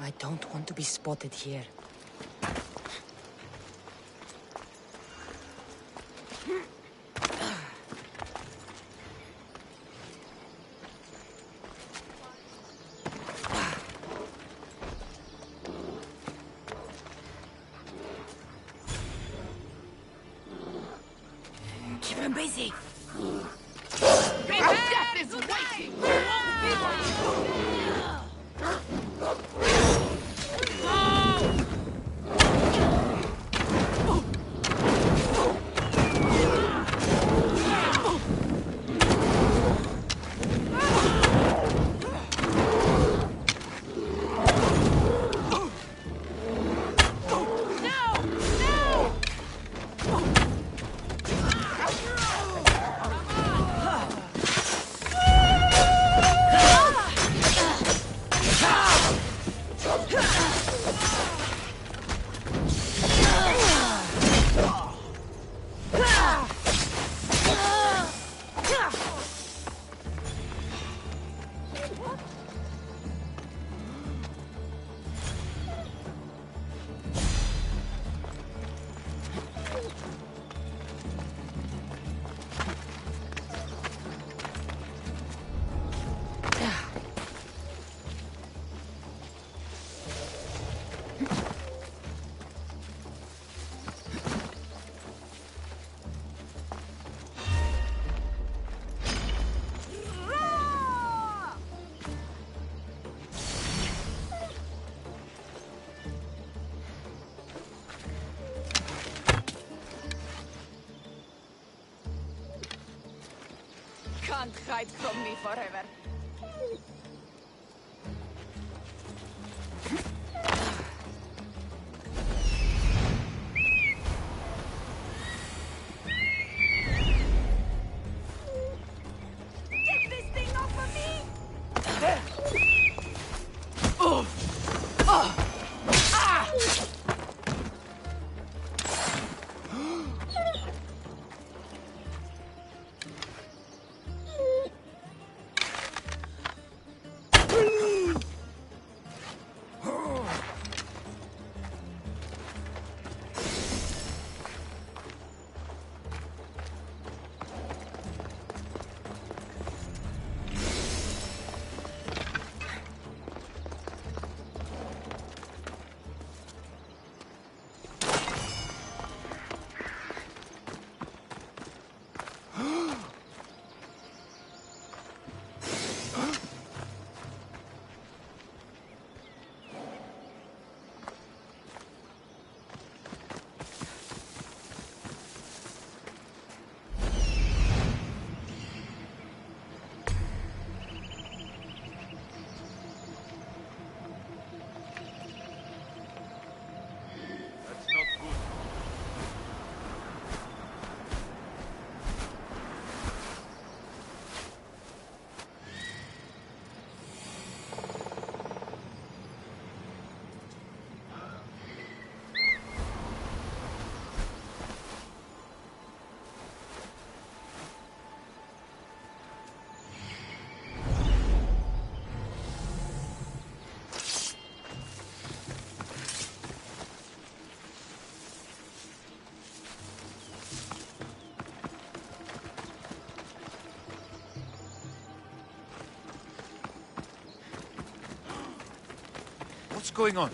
I don't want to be spotted here. Keep him busy. Death is waiting! can't hide from me forever. Get this thing off of me! What's going on?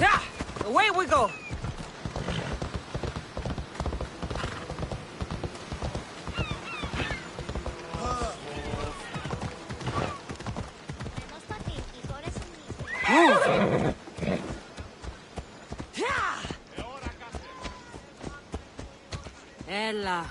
Yeah! Away we go! Move! Ella.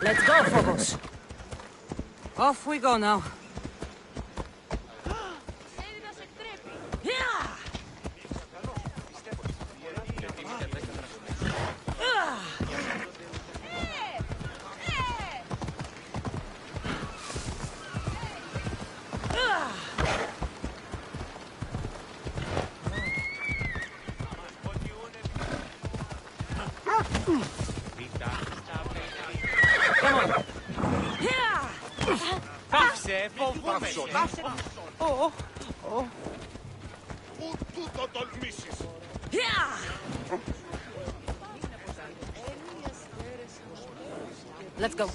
Let's go, Phobos. Off we go now. Come on. Πάψε, φοβούμαι. Πάψε. Πού τούτο τολμήσεις. Let's go.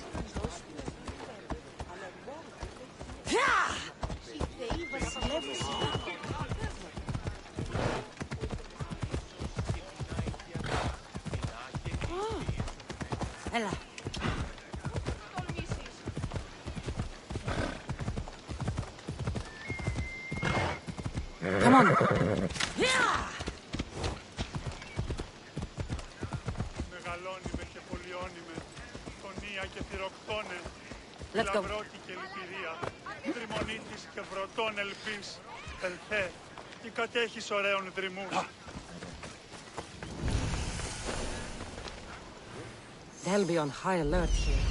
Έλα. Come on. Μεγαλώνει με και πολιώνει με. Φωνία και θυροκτώνε. Let's go. Λαβρώτη και λυπηρία. Δρυμονίτης και βρωτών ελπίς. Ελθέ. Και κατέχεις ωραίων δρυμούς. They'll be on high alert here.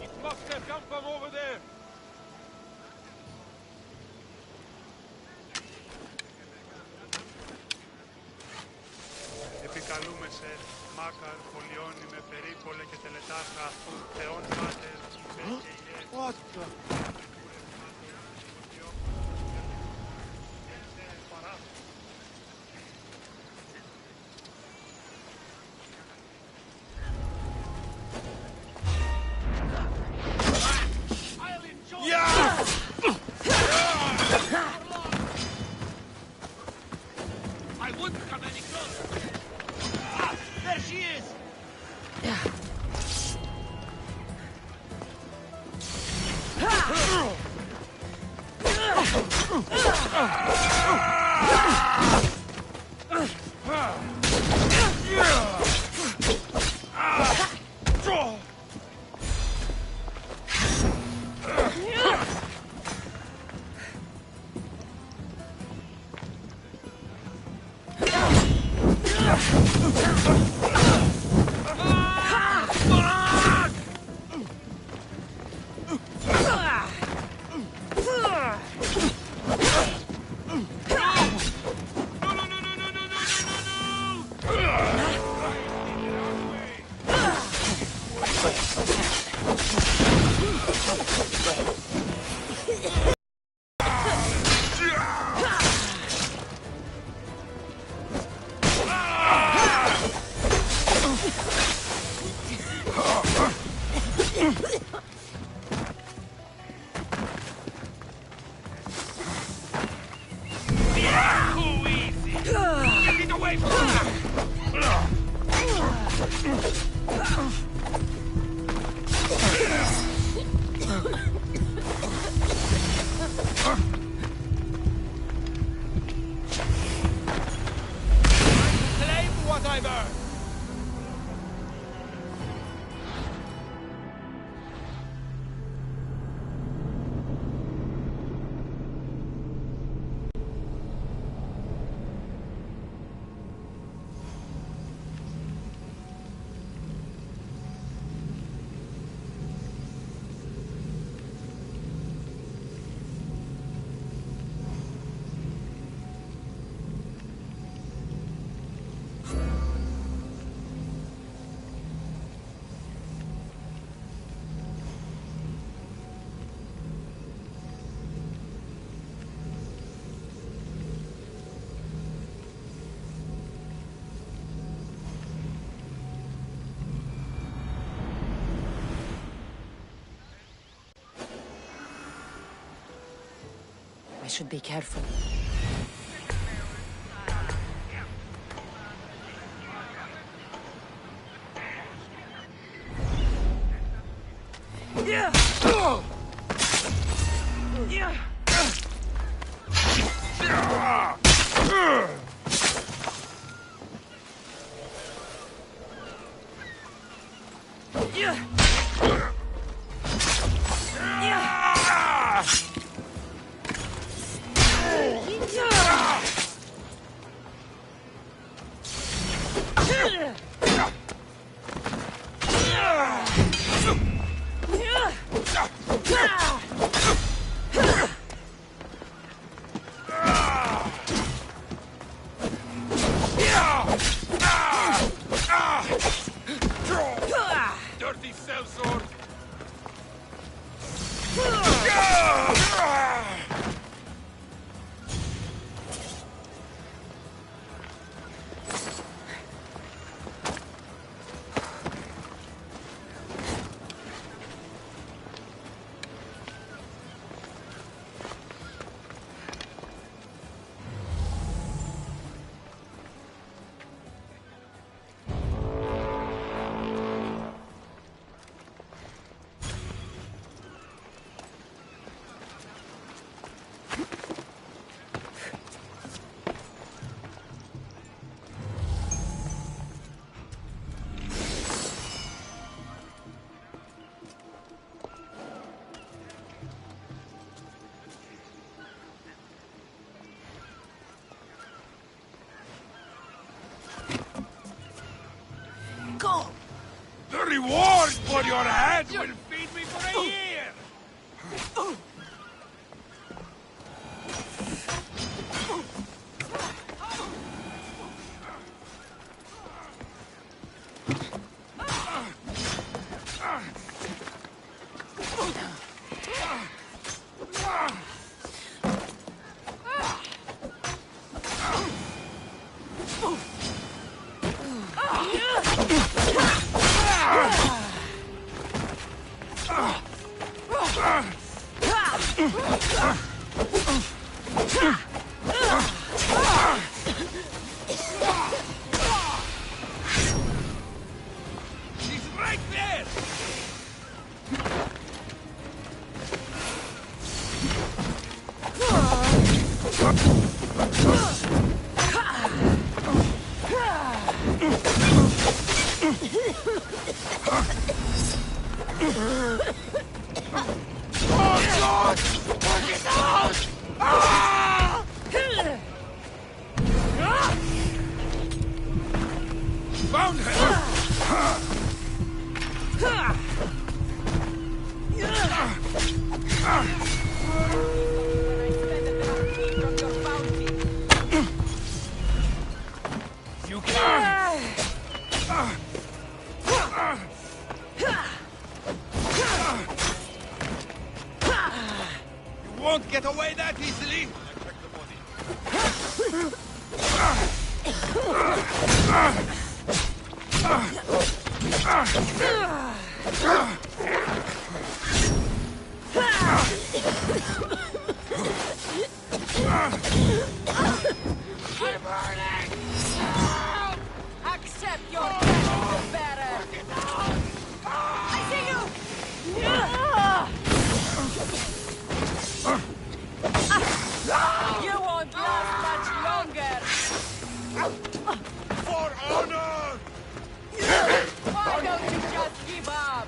It must have come from over there. Επικαλούμεσαι, Μάκαρ, πολιώνει με περίπολε και τελετάρχα, Θεόν Πάτερ, Υφέ και Ιε. I wouldn't come any closer. There she is. should be careful. Yeah. Yeah. Dirty sellsword! Go! The reward for your head will feed me for a year! She's right there! Oh God! Work it out! Ah! Found her! You can! You won't get away that easily! Check the body. I'm burning! Accept your death, bearer! I see you! You won't last much longer! For honor! Why don't you just give up?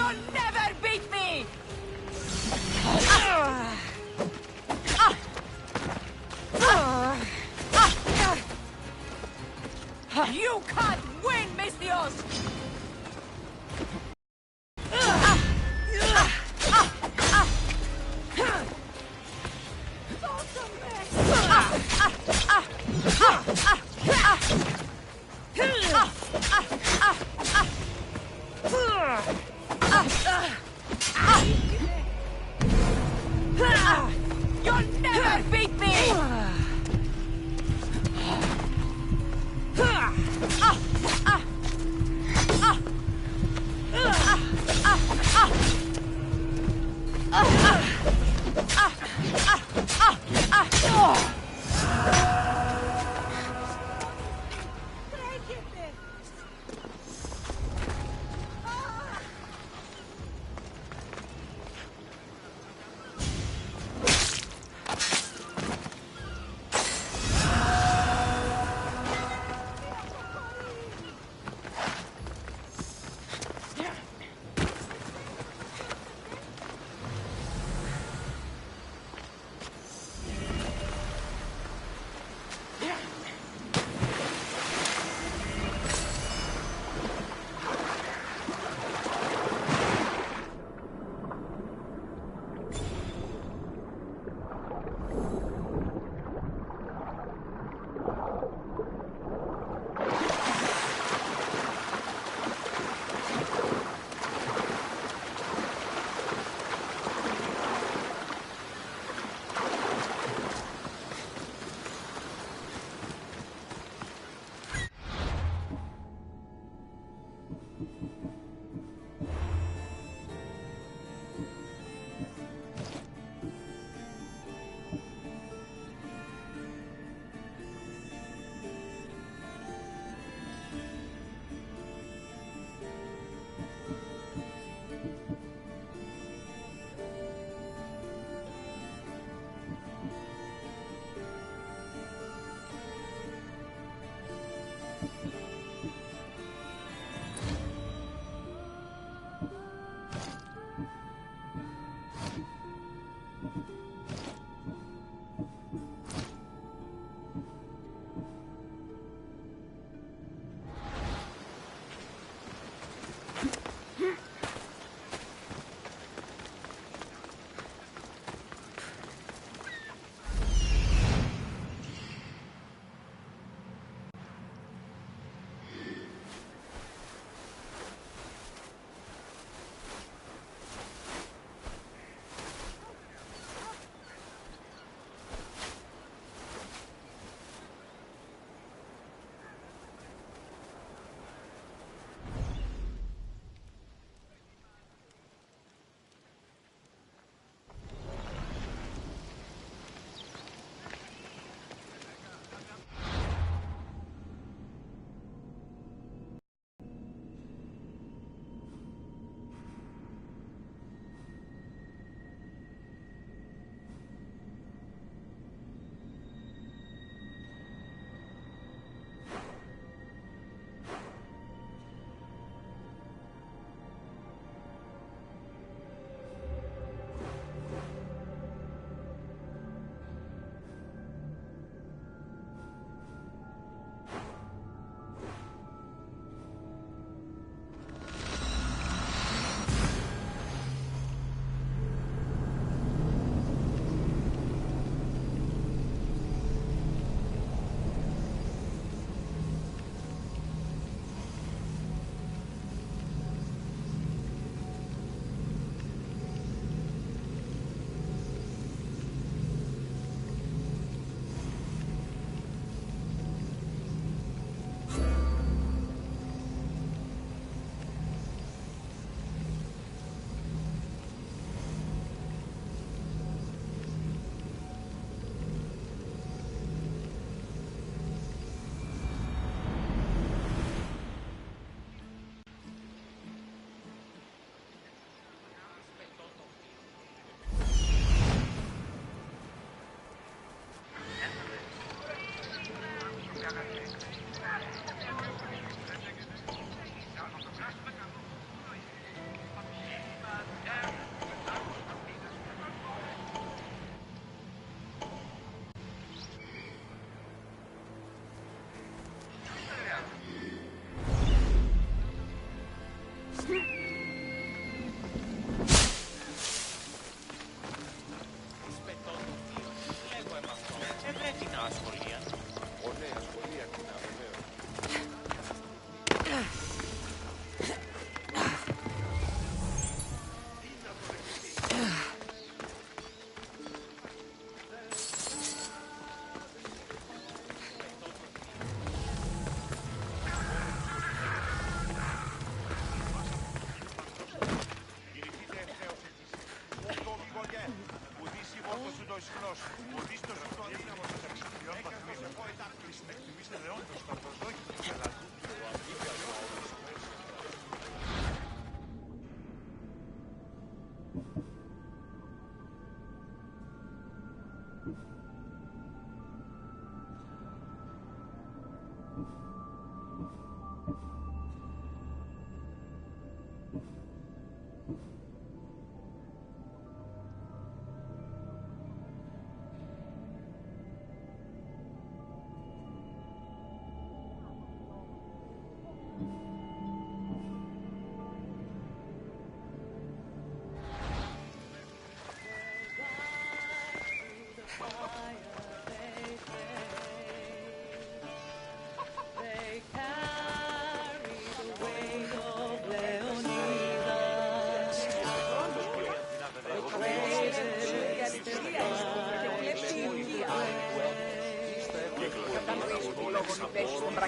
You'll never beat me! You can't win, Mistios! You'll never beat me!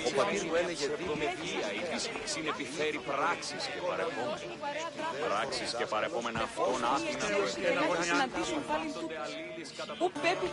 Ο πατήρ μου έλεγε δομευκία η της συνεπιφέρει πράξεις και παρεπόμενα. Πράξεις και παρεπόμενα αυτόν άθλινα Να συναντήσουν πάλι του. Πού πρέπει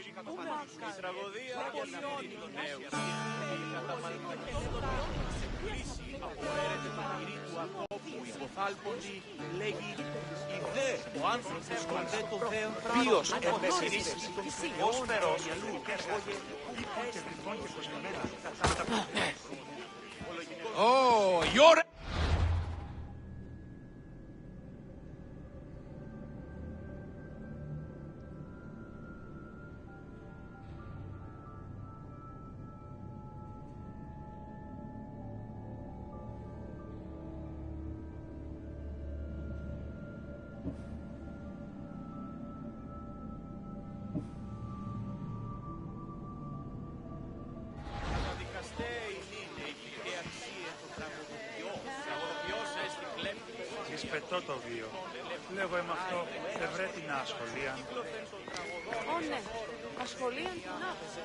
Η τραγωδία για τον νέο απορρέεται το πυρί του ατόπου υποθάλποντι, λέγει «Η δε ο άνθρωπος τον δε το θέον ποιος εμπεσυρίσει τον φυγόσφαιρος μυαλού». η ώρα! Πετώ το βίο. Λέγω με αυτό, ευρέ την ασχολία. Ω ναι, ασχολία την άφησα.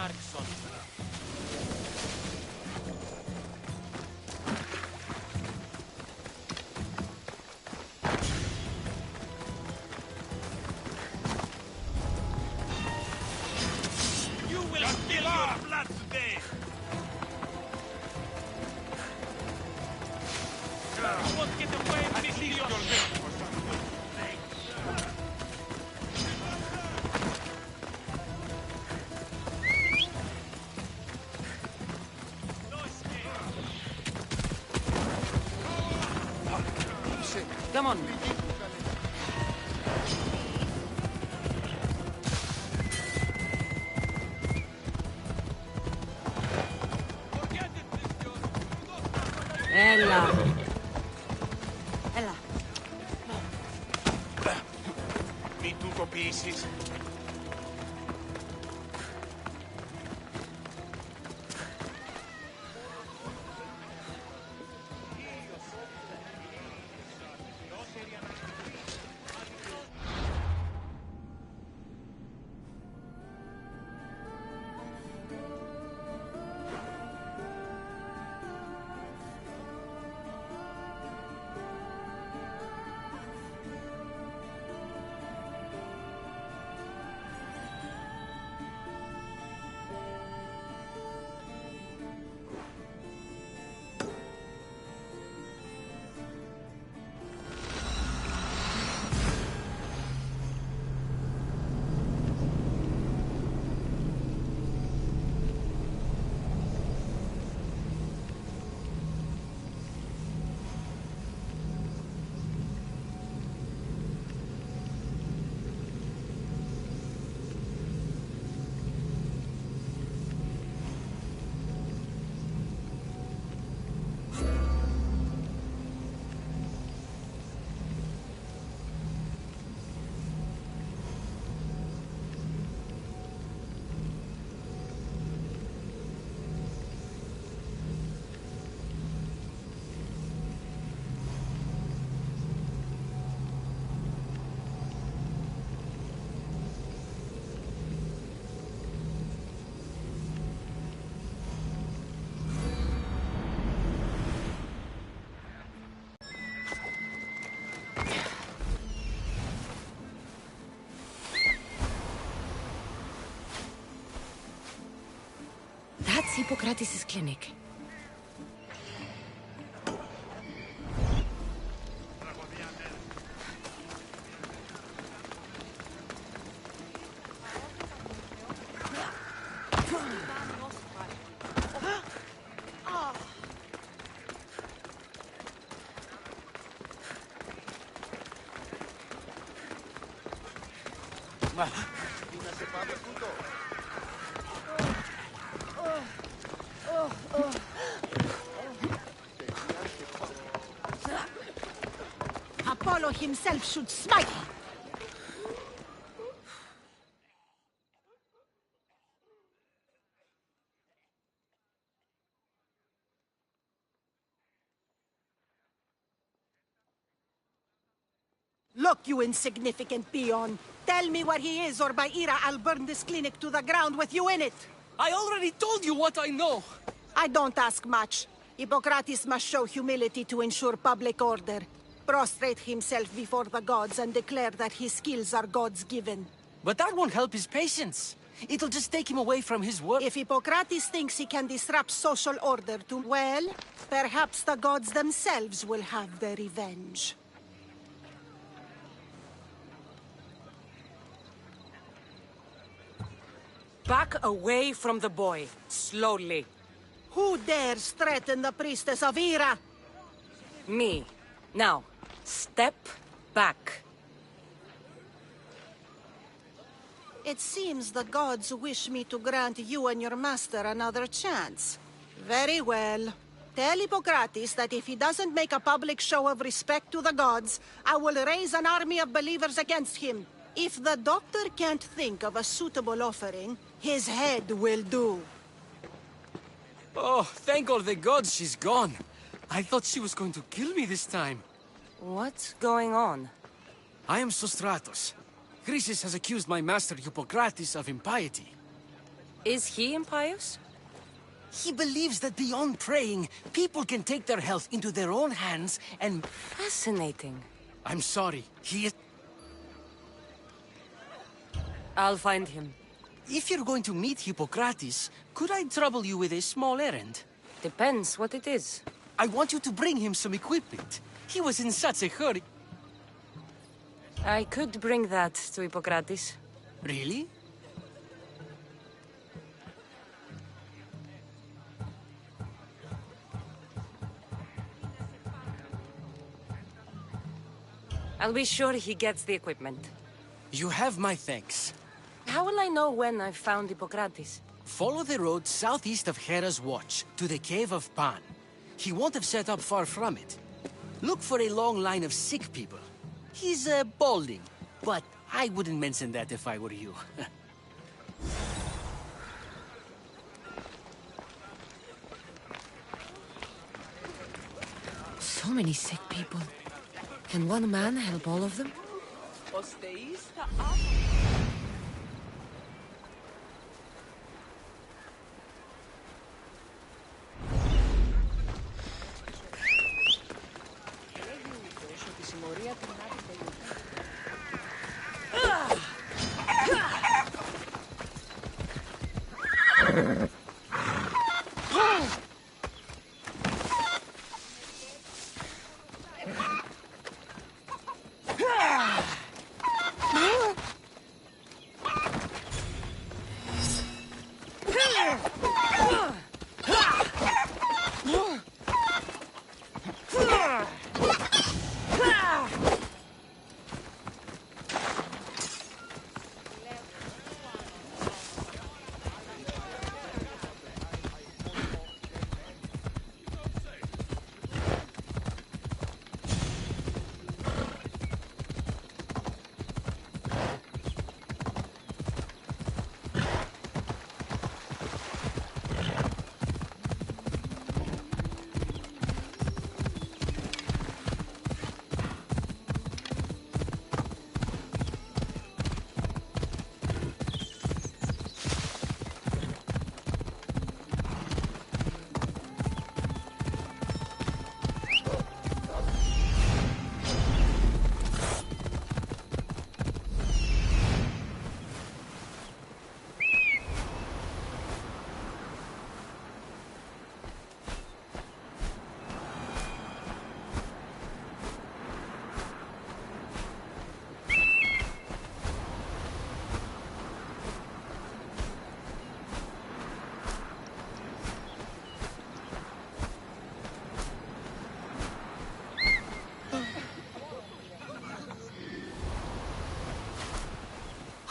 Άρξον. You will spill your blood today. You won't get away with this. Come on. Ella. Έλα. Μην του το πείσεις. That's Hippocrates' clinic. Apollo himself should smite him. Look, you insignificant peon. Tell me where he is, or by Ira, I'll burn this clinic to the ground with you in it. I already told you what I know. I don't ask much. Hippocrates must show humility to ensure public order. Prostrate himself before the gods and declare that his skills are gods given. But that won't help his patients. It'll just take him away from his work. If Hippocrates thinks he can disrupt social order well, perhaps the gods themselves will have their revenge. Back away from the boy, slowly. Who dares threaten the priestess of Ira? Me. Now, step back. It seems the gods wish me to grant you and your master another chance. Very well. Tell Hippocrates that if he doesn't make a public show of respect to the gods, I will raise an army of believers against him. If the doctor can't think of a suitable offering, his head will do. Oh, thank all the gods she's gone. I thought she was going to kill me this time. What's going on? I am Sostratos. Chrysis has accused my master Hippocrates of impiety. Is he impious? He believes that beyond praying, people can take their health into their own hands and... Fascinating. I'm sorry, he is... I'll find him. If you're going to meet Hippocrates, could I trouble you with a small errand? Depends what it is. I want you to bring him some equipment. He was in such a hurry. I could bring that to Hippocrates. Really? I'll be sure he gets the equipment. You have my thanks. How will I know when I've found Hippocrates? Follow the road southeast of Hera's Watch to the Cave of Pan. He won't have set up far from it. Look for a long line of sick people. He's, balding, but I wouldn't mention that if I were you. So many sick people. Can one man help all of them?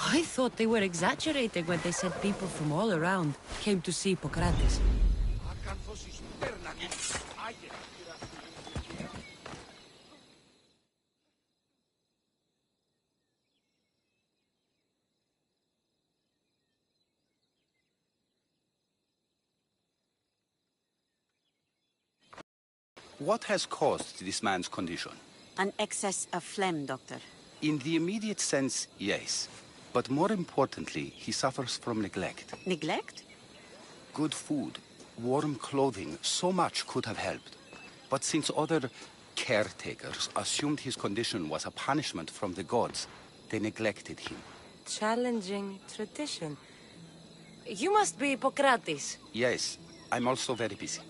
I thought they were exaggerating when they said people from all around came to see Hippocrates. What has caused this man's condition? An excess of phlegm, Doctor. In the immediate sense, yes. But more importantly, he suffers from neglect. Neglect? Good food, warm clothing, so much could have helped. But since other caretakers assumed his condition was a punishment from the gods, they neglected him. Challenging tradition. You must be Hippocrates. Yes, I'm also very busy.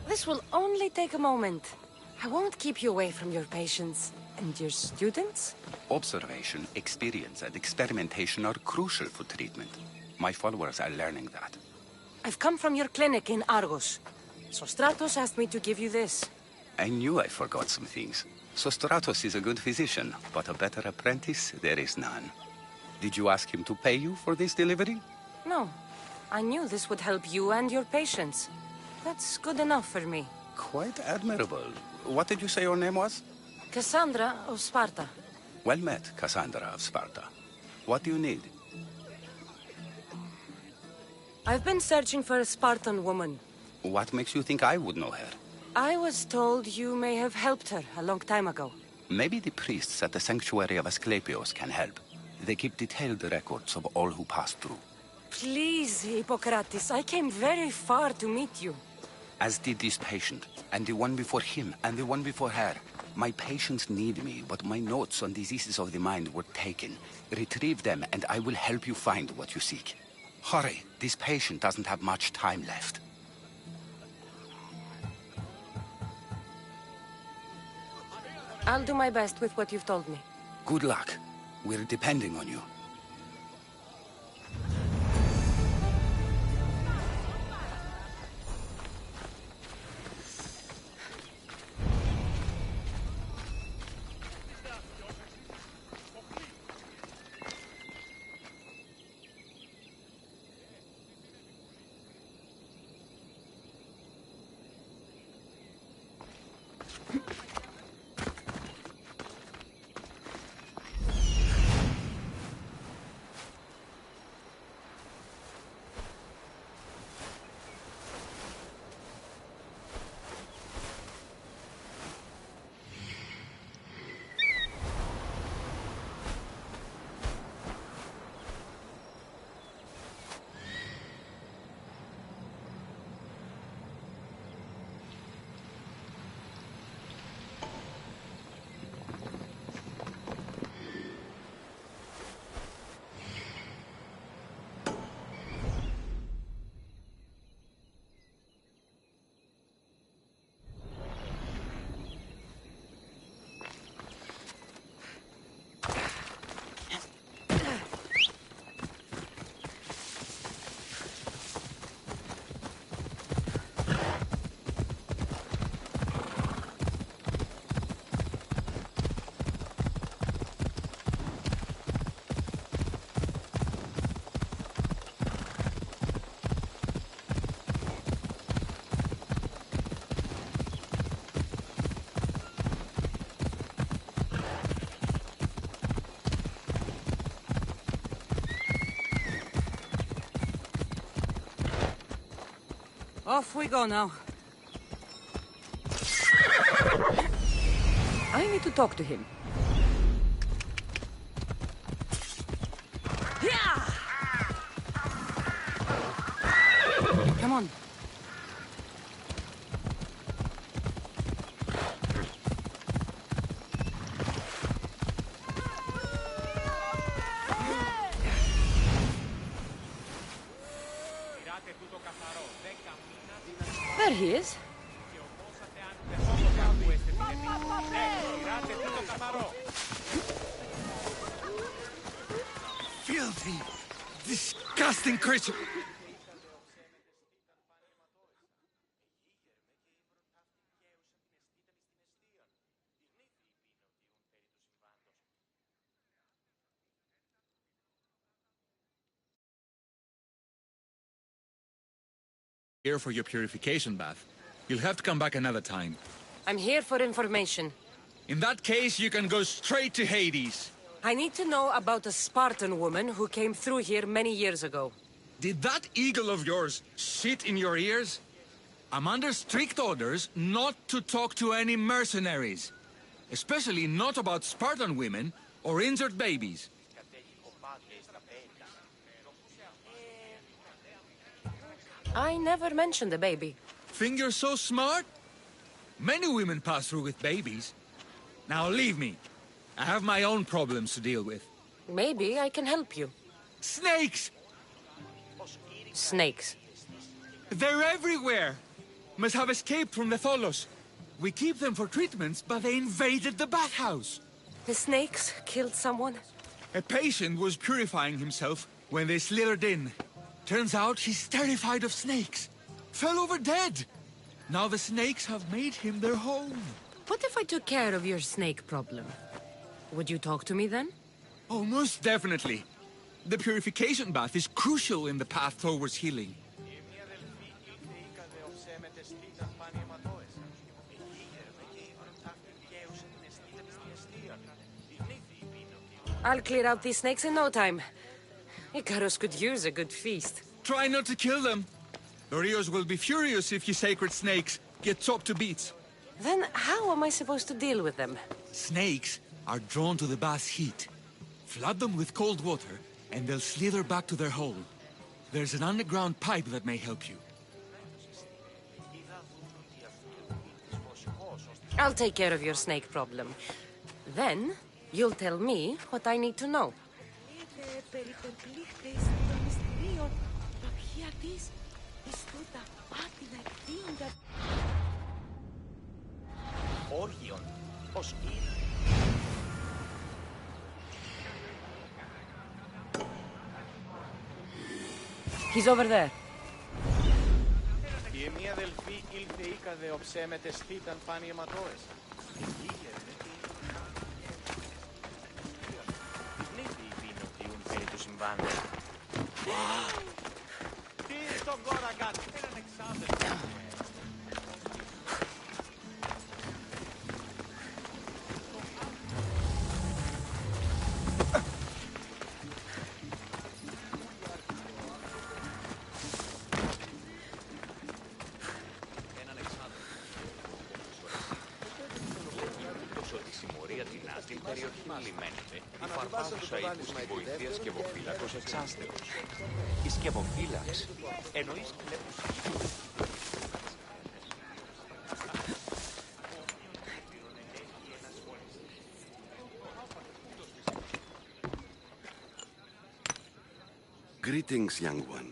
This will only take a moment. I won't keep you away from your patients. And your students? Observation, experience, and experimentation are crucial for treatment. My followers are learning that. I've come from your clinic in Argos. So Stratos asked me to give you this. I knew I forgot some things. Sostratos is a good physician, but a better apprentice, there is none. Did you ask him to pay you for this delivery? No. I knew this would help you and your patients. That's good enough for me. Quite admirable. What did you say your name was? Cassandra of Sparta. Well met, Cassandra of Sparta. What do you need? I've been searching for a Spartan woman. What makes you think I would know her? I was told you may have helped her a long time ago. Maybe the priests at the sanctuary of Asclepios can help. They keep detailed records of all who pass through. Please, Hippocrates, I came very far to meet you. As did this patient, and the one before him, and the one before her. My patients need me, but my notes on diseases of the mind were taken. Retrieve them, and I will help you find what you seek. Hurry, this patient doesn't have much time left. I'll do my best with what you've told me. Good luck. We're depending on you. Off we go now. I need to talk to him. Come on. There he is. Filthy, disgusting creature! Here for your purification bath. You'll have to come back another time. I'm here for information. In that case, you can go straight to Hades. I need to know about a Spartan woman who came through here many years ago. Did that eagle of yours shit in your ears? I'm under strict orders not to talk to any mercenaries. Especially not about Spartan women or injured babies. I never mentioned a baby. Think you're so smart? Many women pass through with babies. Now leave me. I have my own problems to deal with. Maybe I can help you. Snakes! Snakes. They're everywhere! Must have escaped from the Tholos. We keep them for treatments, but they invaded the bathhouse. The snakes killed someone? A patient was purifying himself when they slithered in. Turns out he's terrified of snakes. Fell over dead. Now the snakes have made him their home. What if I took care of your snake problem? Would you talk to me then? Oh, most definitely. The purification bath is crucial in the path towards healing. I'll clear out these snakes in no time. Icarus could use a good feast. Try not to kill them. The Rios will be furious if you sacred snakes get chopped to bits. Then how am I supposed to deal with them? Snakes are drawn to the bath's heat. Flood them with cold water, and they'll slither back to their hole. There's an underground pipe that may help you. I'll take care of your snake problem. Then, you'll tell me what I need to know. Όργιον, ως He's over there. Η μία αδελφή ήλθε ήκαδε οψέμετε στήταν πάνι αιματώες. Νύχτη πίνω διούν περί του συμβάντων. Τι στον κόρα κάτι, έναν εξάδελφο. Στην περιοχή λιμένεται η φαρπάζουσα ύπου στη βοηθεία σκευοφύλακος εξάστεως. Η σκευοφύλαξ εννοεί σκλέπους. Greetings, young one.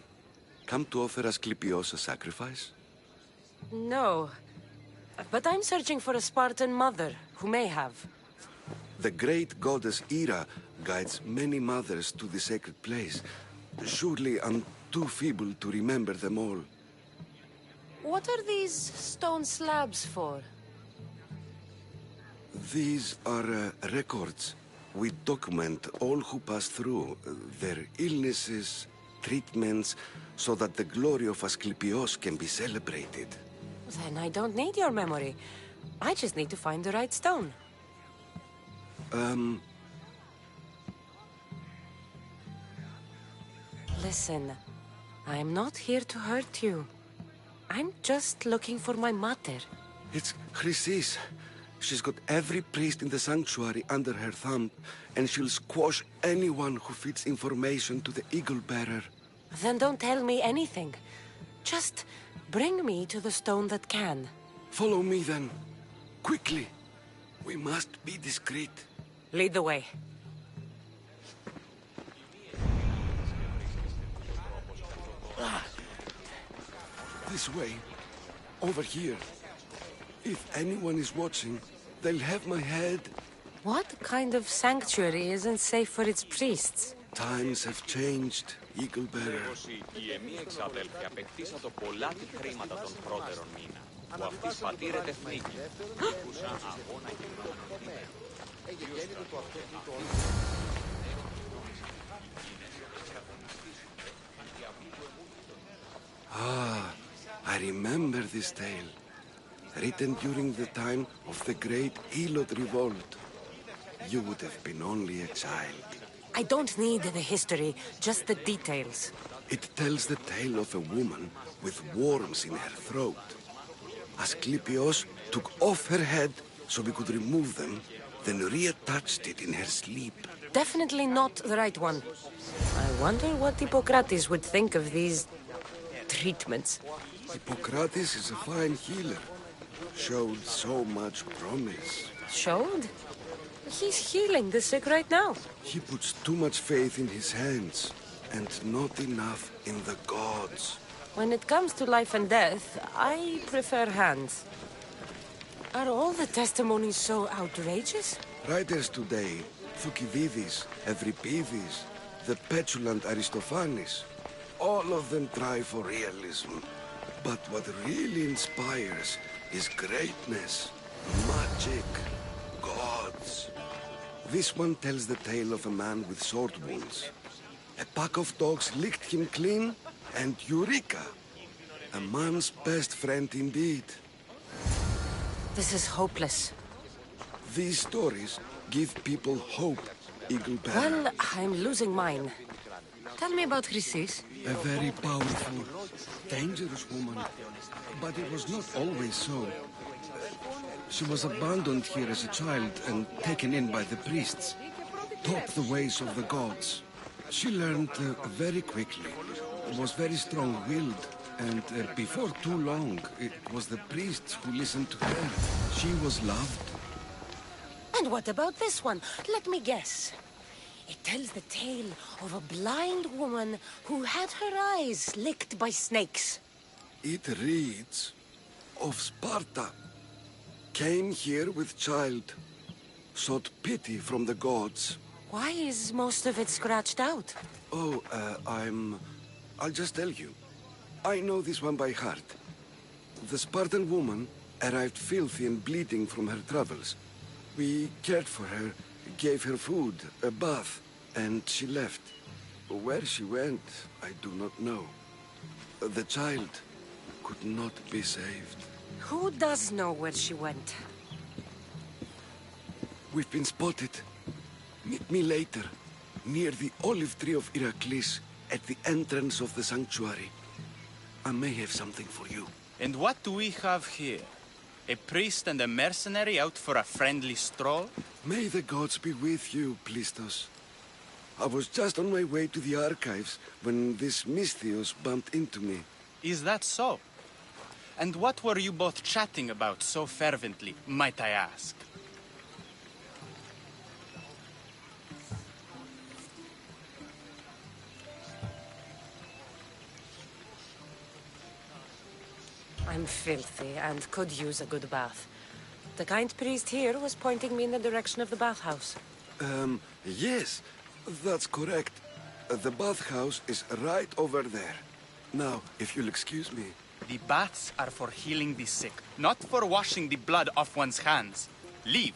Come to offer Asclepios a sacrifice? No. But I'm searching for a Spartan mother who may have. The great goddess Ira guides many mothers to the sacred place. Surely I'm too feeble to remember them all. What are these stone slabs for? These are records. We document all who pass through, their illnesses, treatments, so that the glory of Asclepios can be celebrated. Then I don't need your memory. I just need to find the right stone. Listen, I am not here to hurt you. I'm just looking for my mother. It's Chrysis. She's got every priest in the sanctuary under her thumb, and she'll squash anyone who feeds information to the Eagle Bearer. Then don't tell me anything. Just bring me to the stone that can. Follow me then. Quickly. We must be discreet. Lead the way. This way. Over here. If anyone is watching, they'll have my head. What kind of sanctuary isn't safe for its priests? Times have changed, Eagle Bearer. Η εμή εξαδέλφια απεκτήσατο πολλά τη χρήματα των πρώτερων μήνα, που αυτής πατήρεται εθνίκη, ήκουσα αγώνα Ah, I remember this tale. Written during the time of the Great Elot Revolt. You would have been only a child. I don't need the history, just the details. It tells the tale of a woman with worms in her throat. Asclepios took off her head so we could remove them, then reattached it in her sleep. Definitely not the right one. I wonder what Hippocrates would think of these treatments. Hippocrates is a fine healer. Showed so much promise. Showed? He's healing the sick right now. He puts too much faith in his hands, and not enough in the gods. When it comes to life and death, I prefer hands. Are all the testimonies so outrageous? Writers today, Thucydides, Euripides, the petulant Aristophanes, all of them try for realism. But what really inspires is greatness, magic, gods. This one tells the tale of a man with sword wounds. A pack of dogs licked him clean, and Eureka! A man's best friend indeed. This is hopeless. These stories give people hope, Eagle Bearer. Well, I'm losing mine. Tell me about Chrysis. A very powerful, dangerous woman. But it was not always so. She was abandoned here as a child and taken in by the priests. Taught the ways of the gods. She learned very quickly. Was very strong-willed. And before too long, it was the priests who listened to her. She was loved. And what about this one? Let me guess. It tells the tale of a blind woman who had her eyes licked by snakes. It reads of Sparta. Came here with child. Sought pity from the gods. Why is most of it scratched out? Oh, I'll just tell you. I know this one by heart. The Spartan woman arrived filthy and bleeding from her travels. We cared for her, gave her food, a bath, and she left. Where she went, I do not know. The child could not be saved. Who does know where she went? We've been spotted. Meet me later, near the olive tree of Heracles, at the entrance of the sanctuary. I may have something for you. And what do we have here? A priest and a mercenary out for a friendly stroll? May the gods be with you, Plistos. I was just on my way to the archives when this Misthios bumped into me. Is that so? And what were you both chatting about so fervently, might I ask? I'm filthy and could use a good bath. The kind priest here was pointing me in the direction of the bathhouse. Yes, that's correct. The bathhouse is right over there. Now, if you'll excuse me. The baths are for healing the sick, not for washing the blood off one's hands. Leave.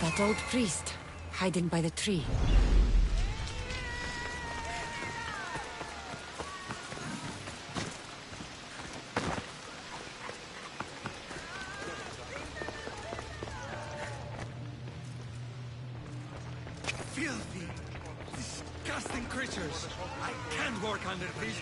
That old priest, hiding by the tree. Filthy, disgusting creatures. I can't work under these.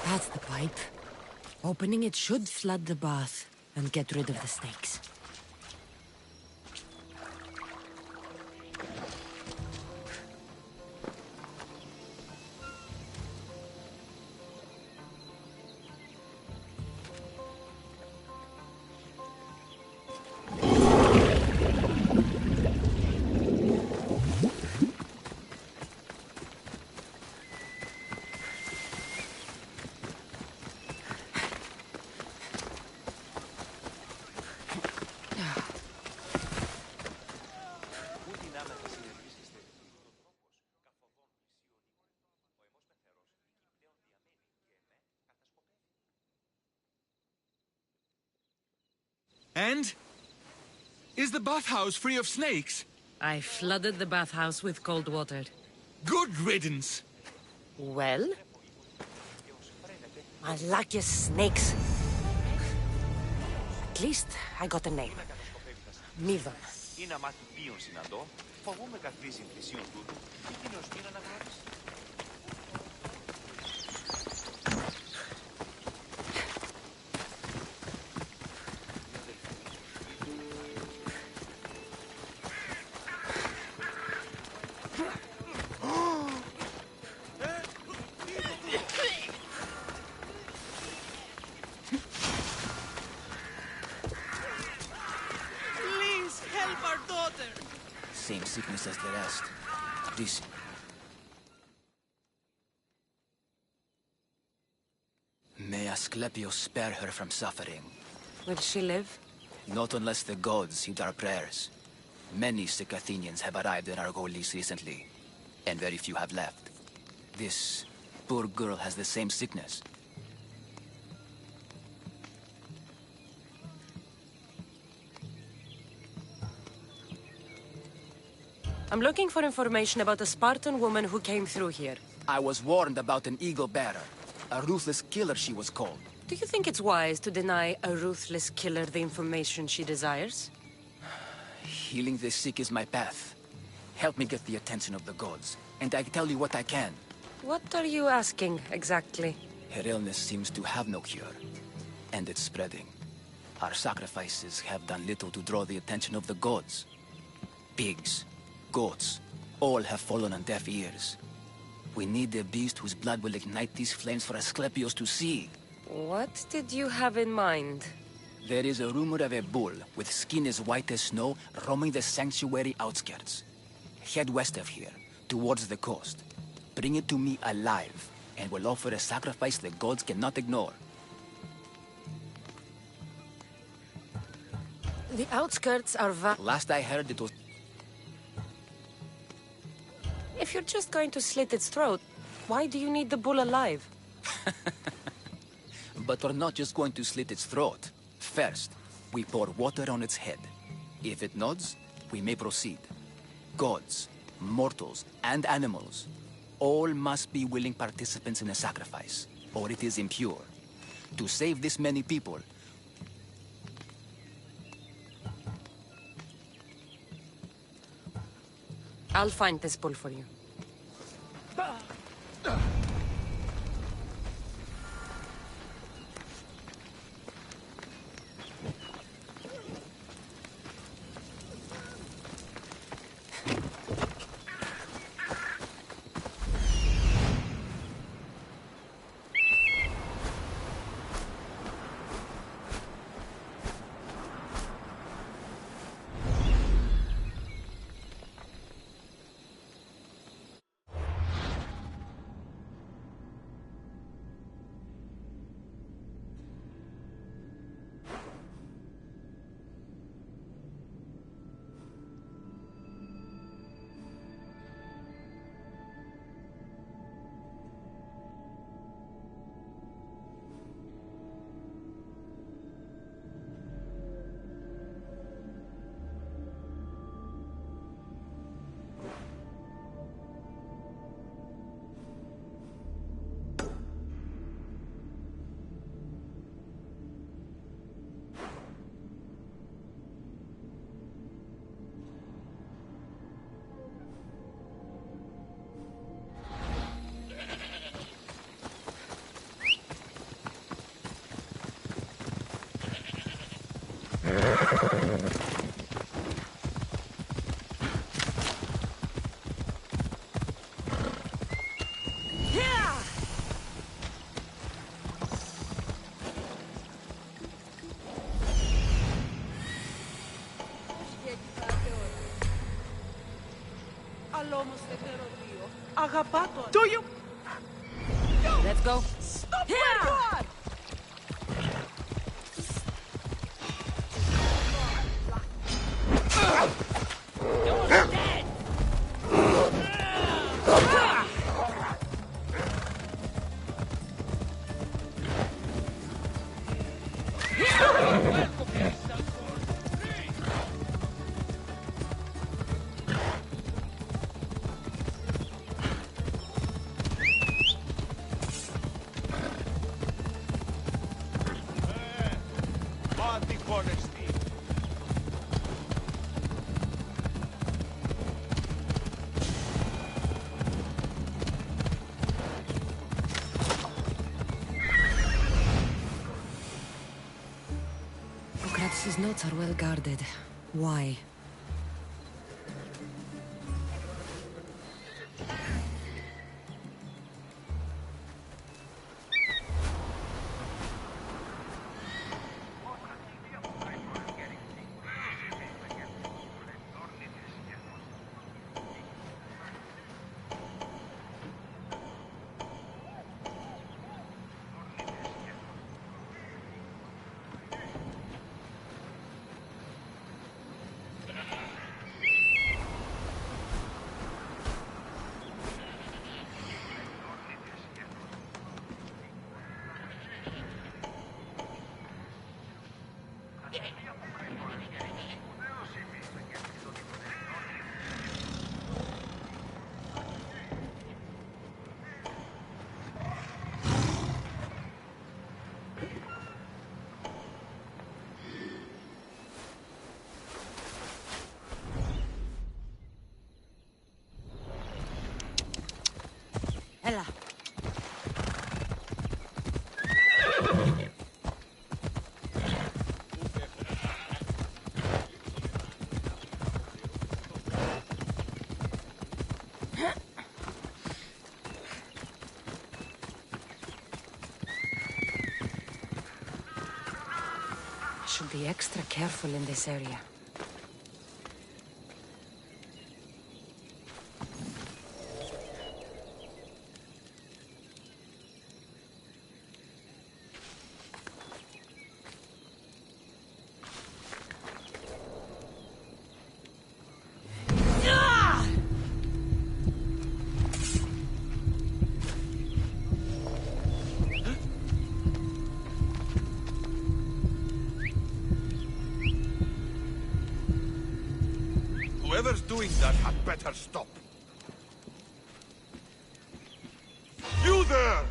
That's the pipe. Opening it should flood the bath and get rid of the snakes. And? Is the bathhouse free of snakes? I flooded the bathhouse with cold water. Good riddance! Well? My luckiest snakes. At least I got a name. Mivon. Είναι αμάθη ποιον συναντώ, φοβούμαι καθίσει θυσίων τούτου, ή κοινώς μην αναγνώρισε. Same sickness as the rest. This. May Asclepius spare her from suffering. Will she live? Not unless the gods heed our prayers. Many sick Athenians have arrived in Argolis recently, and very few have left. This poor girl has the same sickness. I'm looking for information about a Spartan woman who came through here. I was warned about an eagle bearer. A ruthless killer, she was called. Do you think it's wise to deny a ruthless killer the information she desires? Healing the sick is my path. Help me get the attention of the gods, and I tell you what I can. What are you asking, exactly? Her illness seems to have no cure, and it's spreading. Our sacrifices have done little to draw the attention of the gods. Pigs, goats, all have fallen on deaf ears. We need a beast whose blood will ignite these flames for Asclepius to see. What did you have in mind? There is a rumor of a bull with skin as white as snow roaming the sanctuary outskirts. Head west of here, towards the coast. Bring it to me alive, and we'll offer a sacrifice the gods cannot ignore. The outskirts are Last I heard, it was... If you're just going to slit its throat, why do you need the bull alive? But we're not just going to slit its throat. First, we pour water on its head. If it nods, we may proceed. Gods, mortals, and animals, all must be willing participants in a sacrifice, or it is impure. To save this many people, I'll find this bull for you. Do you? Let's go. Stop where you are! You're dead! His notes are well guarded. Why? Ella. Should be extra careful in this area. Whoever's doing that had better stop. You there!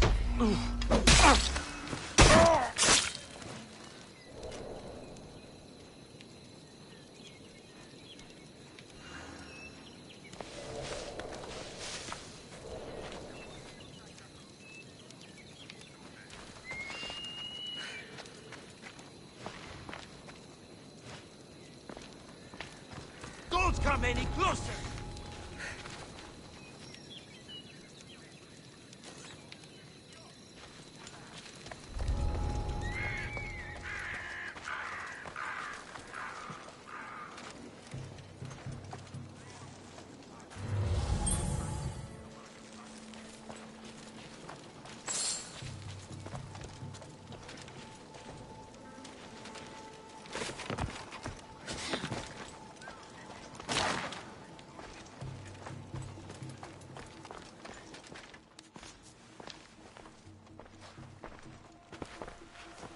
Don't come any closer!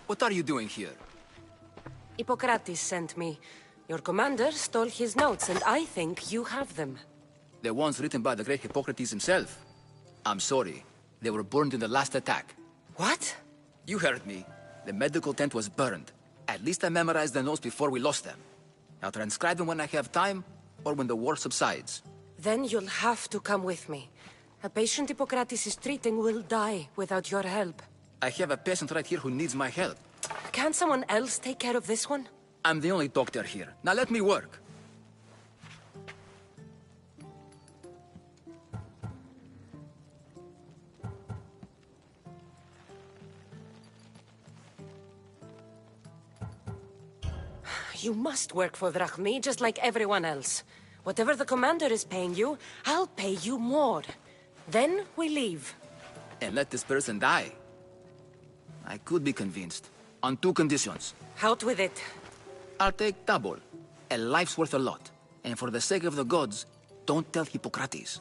What are you doing here? Hippocrates sent me. Your commander stole his notes, and I think you have them. The ones written by the great Hippocrates himself. I'm sorry. They were burned in the last attack. What? You heard me. The medical tent was burned. At least I memorized the notes before we lost them. I'll transcribe them when I have time, or when the war subsides. Then you'll have to come with me. A patient Hippocrates is treating will die without your help. I have a patient right here who needs my help. Can't someone else take care of this one? I'm the only doctor here. Now let me work. You must work for Drachmi, just like everyone else. Whatever the commander is paying you, I'll pay you more. Then we leave. And let this person die. I could be convinced. On two conditions. Out with it. I'll take double. A life's worth a lot. And for the sake of the gods, don't tell Hippocrates.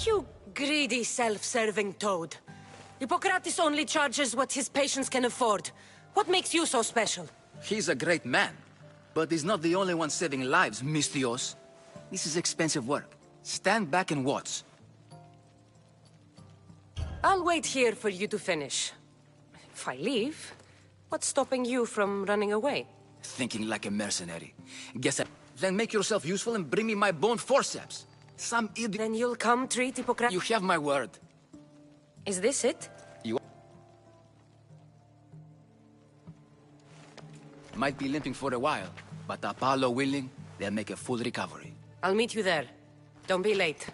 You greedy, self-serving toad. Hippocrates only charges what his patients can afford. What makes you so special? He's a great man. But he's not the only one saving lives, Mistios. This is expensive work. Stand back and watch. I'll wait here for you to finish. If I leave, what's stopping you from running away? Thinking like a mercenary. Guess I... Then make yourself useful and bring me my bone forceps. Some idiot... Then you'll come treat Hippocrates... You have my word. Is this it? You... Might be limping for a while, but Apollo willing, they'll make a full recovery. I'll meet you there. Don't be late.